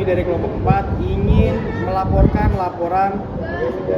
kami dari kelompok 4 ingin melaporkan laporan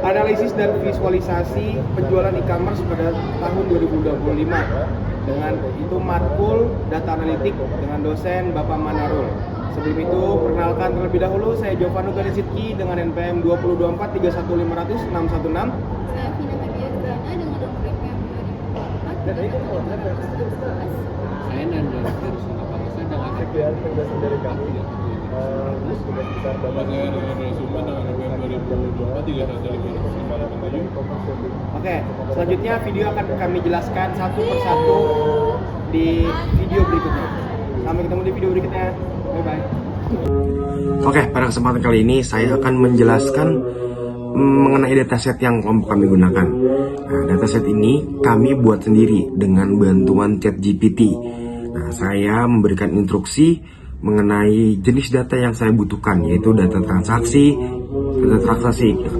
analisis dan visualisasi penjualan e-commerce pada tahun 2025 dengan itu matkul data analitik dengan dosen Bapak Manarul. Sebelum itu, perkenalkan terlebih dahulu, saya Jovano Garisitki dengan NPM 2024 31500 616. Saya Vina Megiagrana dengan nomor NPM 2024 Saya Nanda Rizky Bangsa dengan Sekian penjelasan dari kami. Tugas besar Nama saya Renal Suma dengan NPM 2024 31500 Oke, selanjutnya video akan kami jelaskan satu persatu di video berikutnya. Sampai ketemu di video berikutnya. Bye-bye. Oke, pada kesempatan kali ini saya akan menjelaskan mengenai dataset yang kelompok kami gunakan. Nah, dataset ini kami buat sendiri dengan bantuan ChatGPT. Nah, saya memberikan instruksi mengenai jenis data yang saya butuhkan, yaitu data transaksi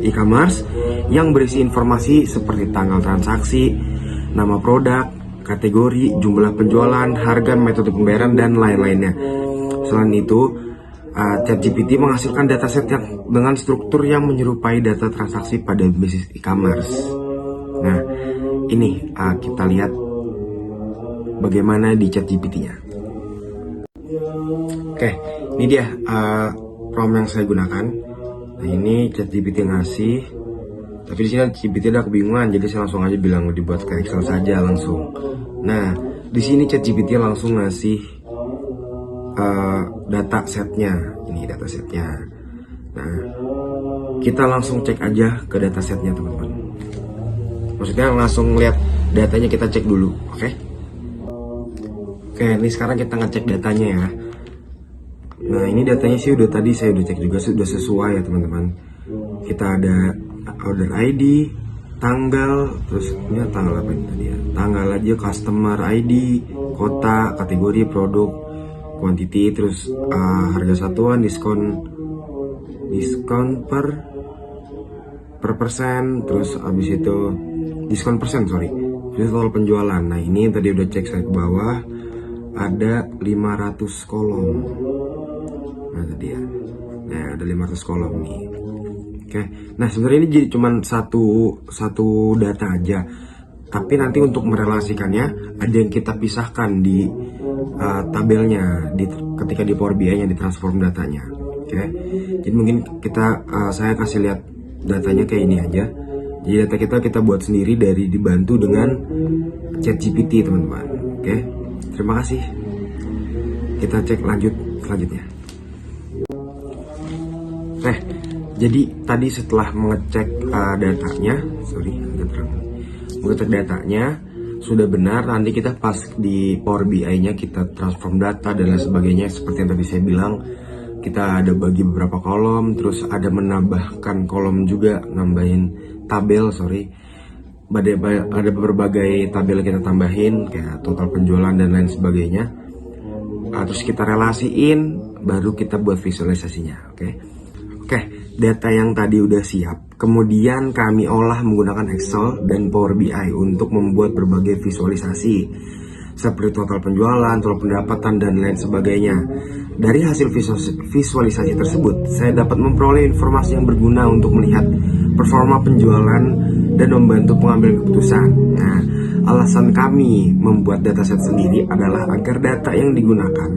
e-commerce yang berisi informasi seperti tanggal transaksi, nama produk, kategori, jumlah penjualan, harga, metode pembayaran, dan lain-lainnya. Selain itu, ChatGPT menghasilkan dataset yang dengan struktur yang menyerupai data transaksi pada bisnis e-commerce. Nah, ini kita lihat bagaimana di ChatGPT-nya. Oke, ini dia prompt yang saya gunakan. Nah, ini ChatGPT ngasih, tapi di sini ChatGPT ada kebingungan, jadi saya langsung aja bilang dibuat ke Excel saja langsung. Nah, di sini ChatGPT langsung ngasih data setnya. Ini data setnya. Nah, kita langsung cek aja ke data setnya, teman-teman. Maksudnya langsung lihat datanya, kita cek dulu, oke? Oke, ini sekarang kita ngecek datanya ya. Nah, ini datanya sih tadi saya udah cek juga, sudah sesuai ya teman-teman. Kita ada order ID, tanggal, terus ini tanggal apa ini tadi ya? Tanggal aja, customer ID, kota, kategori, produk, quantity, terus harga satuan, diskon per persen, terus habis itu diskon persen, terus total penjualan. Nah, ini tadi udah cek saya ke bawah, ada 500 kolom. Nah, tadi ya. Nah, ada 500 kolom nih. Oke. Nah, sebenarnya ini jadi cuman satu data aja. Tapi nanti untuk merelasikannya ada yang kita pisahkan di tabelnya ketika di Power BI-nya ditransform datanya. Oke. Jadi mungkin saya kasih lihat datanya kayak ini aja. Jadi data kita buat sendiri dibantu dengan ChatGPT, teman-teman. Oke. Terima kasih. Kita cek lanjut selanjutnya. Jadi tadi setelah mengecek mengecek datanya sudah benar, nanti kita pas di Power BI-nya kita transform data dan lain sebagainya. Seperti yang tadi saya bilang, kita ada bagi beberapa kolom, terus ada menambahkan kolom juga, nambahin tabel, ada berbagai tabel kita tambahin kayak total penjualan dan lain sebagainya. Terus kita relasiin, baru kita buat visualisasinya. Oke, data yang tadi udah siap, kemudian kami olah menggunakan Excel dan Power BI untuk membuat berbagai visualisasi seperti total penjualan, total pendapatan, dan lain sebagainya. Dari hasil visualisasi tersebut, saya dapat memperoleh informasi yang berguna untuk melihat performa penjualan dan membantu pengambilan keputusan. Nah, alasan kami membuat dataset sendiri adalah agar data yang digunakan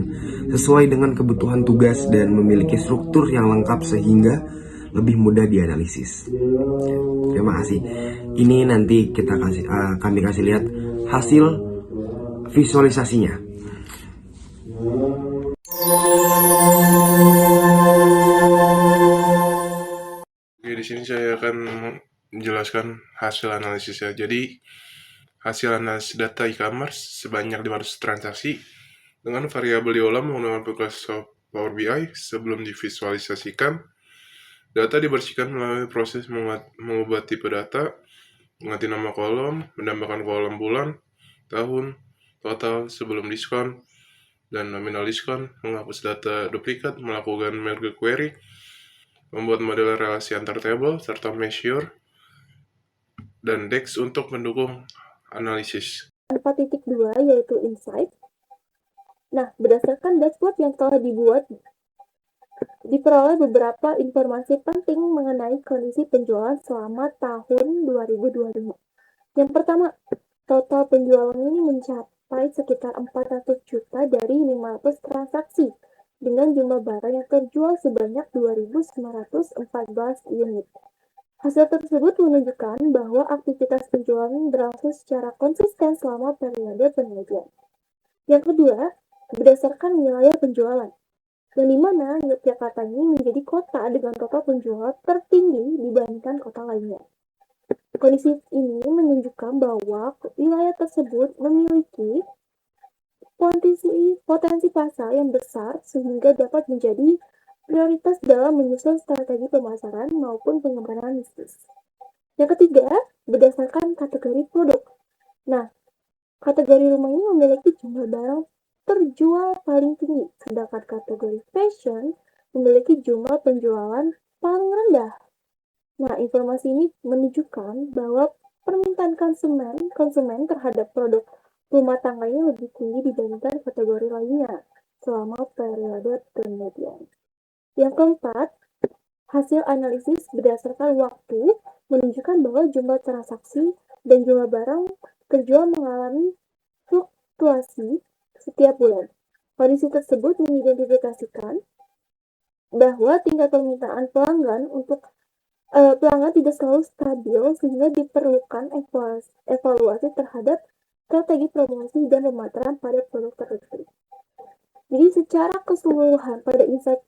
sesuai dengan kebutuhan tugas dan memiliki struktur yang lengkap sehingga lebih mudah dianalisis. Terima kasih. Ini nanti kami kasih lihat hasil visualisasinya. Oke, di sini saya akan menjelaskan hasil analisisnya. Jadi, hasil analisis data e-commerce sebanyak 500 transaksi dengan variabel diolah menggunakan Microsoft Power BI. Sebelum divisualisasikan, data dibersihkan melalui proses mengubah tipe data, mengganti nama kolom, menambahkan kolom bulan, tahun, total sebelum diskon, dan nominal diskon, menghapus data duplikat, melakukan merge query, membuat model relasi antar table, serta measure, dan DEX untuk mendukung analisis. 4.2 yaitu insight. Nah, berdasarkan dashboard yang telah dibuat diperoleh beberapa informasi penting mengenai kondisi penjualan selama tahun 2025. Yang pertama, total penjualan ini mencapai sekitar 400 juta dari 500 transaksi dengan jumlah barang yang terjual sebanyak 2.914 unit. Hasil tersebut menunjukkan bahwa aktivitas penjualan berlangsung secara konsisten selama periode penelitian. Yang kedua, berdasarkan wilayah penjualan, yang dimana Yogyakarta ini menjadi kota dengan total penjualan tertinggi dibandingkan kota lainnya. Kondisi ini menunjukkan bahwa wilayah tersebut memiliki potensi pasar yang besar sehingga dapat menjadi prioritas dalam menyusun strategi pemasaran maupun pengembangan bisnis. Yang ketiga, berdasarkan kategori produk. Nah, kategori rumah ini memiliki jumlah barang terjual paling tinggi, sedangkan kategori fashion memiliki jumlah penjualan paling rendah. Nah, informasi ini menunjukkan bahwa permintaan konsumen terhadap produk rumah tangga ini lebih tinggi dibandingkan kategori lainnya selama periode penelitian. Yang keempat, hasil analisis berdasarkan waktu menunjukkan bahwa jumlah transaksi dan jumlah barang terjual mengalami fluktuasi setiap bulan. Kondisi tersebut mengidentifikasikan bahwa tingkat permintaan pelanggan tidak selalu stabil sehingga diperlukan evaluasi terhadap strategi promosi dan pemasaran pada produk tertentu. Jadi secara keseluruhan pada insight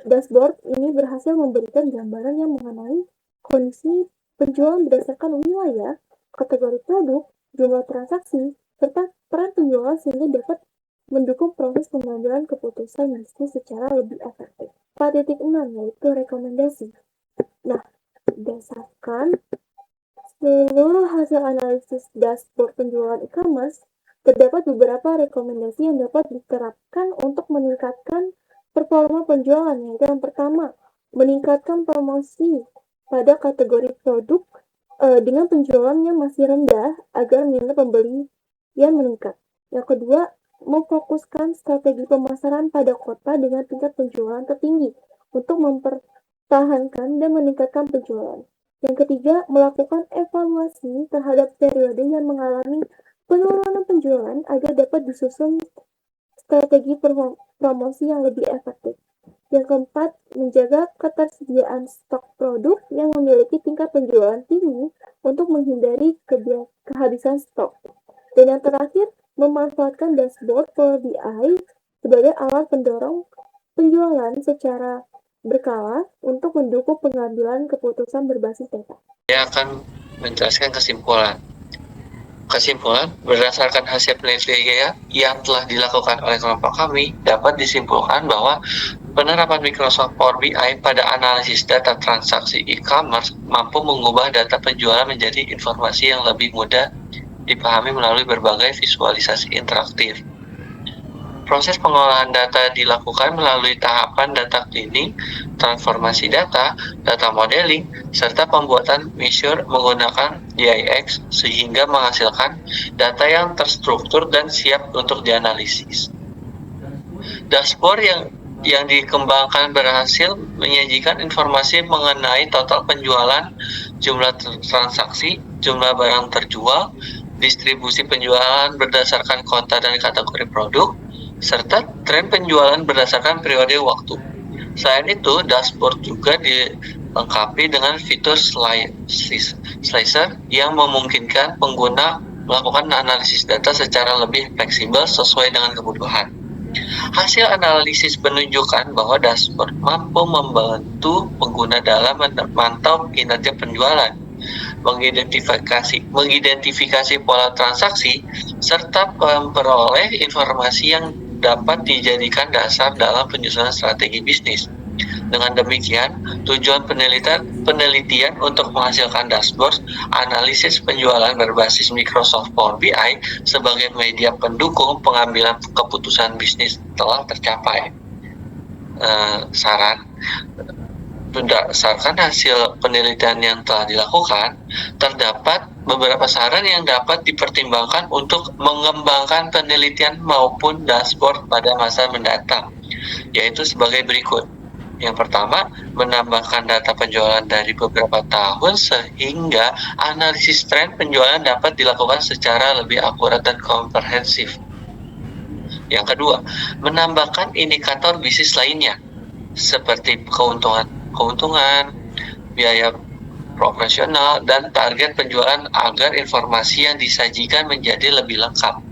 dashboard ini berhasil memberikan gambaran yang mengenai kondisi penjualan berdasarkan wilayah, kategori produk, jumlah transaksi, serta peran penjualan sehingga dapat mendukung proses pengambilan keputusan bisnis secara lebih efektif. 4.6 yaitu rekomendasi. Nah, berdasarkan seluruh hasil analisis dashboard penjualan e-commerce, terdapat beberapa rekomendasi yang dapat diterapkan untuk meningkatkan performa penjualan, yaitu yang pertama, meningkatkan promosi pada kategori produk dengan penjualan yang masih rendah agar minat pembeli yang meningkat. Yang kedua, memfokuskan strategi pemasaran pada kota dengan tingkat penjualan tertinggi untuk mempertahankan dan meningkatkan penjualan. Yang ketiga, melakukan evaluasi terhadap periode yang mengalami penurunan penjualan agar dapat disusun strategi promosi yang lebih efektif. Yang keempat, menjaga ketersediaan stok produk yang memiliki tingkat penjualan tinggi untuk menghindari kehabisan stok. Dan yang terakhir, memanfaatkan dashboard Power BI sebagai alat pendorong penjualan secara berkala untuk mendukung pengambilan keputusan berbasis data. Saya akan menjelaskan kesimpulan. Kesimpulan, berdasarkan hasil penelitian yang telah dilakukan oleh kelompok kami, dapat disimpulkan bahwa penerapan Microsoft Power BI pada analisis data transaksi e-commerce mampu mengubah data penjualan menjadi informasi yang lebih mudah dipahami melalui berbagai visualisasi interaktif. Proses pengolahan data dilakukan melalui tahapan data cleaning, transformasi data, data modeling, serta pembuatan measure menggunakan DIX sehingga menghasilkan data yang terstruktur dan siap untuk dianalisis. Dashboard yang dikembangkan berhasil menyajikan informasi mengenai total penjualan, jumlah transaksi, jumlah barang terjual, distribusi penjualan berdasarkan kota dan kategori produk, serta tren penjualan berdasarkan periode waktu. Selain itu, dashboard juga dilengkapi dengan fitur slicer yang memungkinkan pengguna melakukan analisis data secara lebih fleksibel sesuai dengan kebutuhan. Hasil analisis menunjukkan bahwa dashboard mampu membantu pengguna dalam memantau kinerja penjualan, mengidentifikasi pola transaksi, serta memperoleh informasi yang dapat dijadikan dasar dalam penyusunan strategi bisnis. Dengan demikian, tujuan penelitian untuk menghasilkan dashboard analisis penjualan berbasis Microsoft Power BI sebagai media pendukung pengambilan keputusan bisnis telah tercapai. Saran: berdasarkan hasil penelitian yang telah dilakukan, terdapat beberapa saran yang dapat dipertimbangkan untuk mengembangkan penelitian maupun dashboard pada masa mendatang, yaitu sebagai berikut. Yang pertama, menambahkan data penjualan dari beberapa tahun sehingga analisis tren penjualan dapat dilakukan secara lebih akurat dan komprehensif. Yang kedua, menambahkan indikator bisnis lainnya seperti keuntungan, biaya profesional, dan target penjualan agar informasi yang disajikan menjadi lebih lengkap.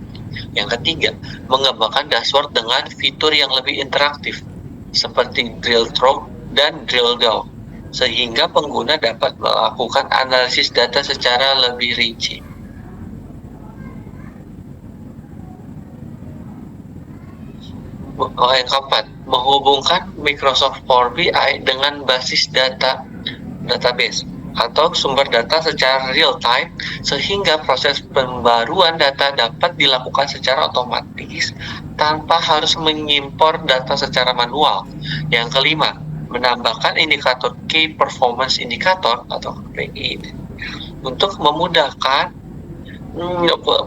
Yang ketiga, mengembangkan dashboard dengan fitur yang lebih interaktif seperti drill through dan drill down, sehingga pengguna dapat melakukan analisis data secara lebih rinci. Yang keempat, menghubungkan Microsoft Power BI dengan basis database atau sumber data secara real time, sehingga proses pembaruan data dapat dilakukan secara otomatis tanpa harus mengimpor data secara manual. Yang kelima, menambahkan indikator Key Performance Indicator atau KPI untuk memudahkan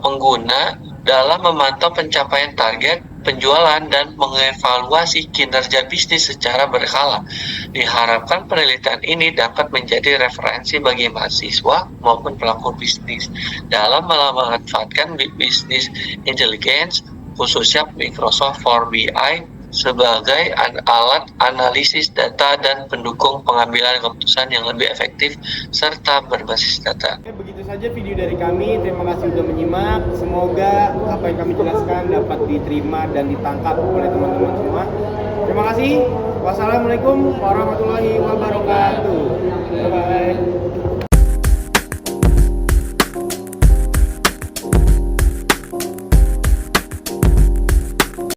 pengguna dalam memantau pencapaian target penjualan dan mengevaluasi kinerja bisnis secara berkala. Diharapkan penelitian ini dapat menjadi referensi bagi mahasiswa maupun pelaku bisnis dalam memanfaatkan bisnis intelligence, khususnya Microsoft Power BI sebagai alat analisis data dan pendukung pengambilan keputusan yang lebih efektif serta berbasis data. Begitu saja video dari kami. Terima kasih sudah menyimak. Semoga apa yang kami jelaskan dapat diterima dan ditangkap oleh teman-teman semua. Terima kasih. Wassalamualaikum warahmatullahi wabarakatuh.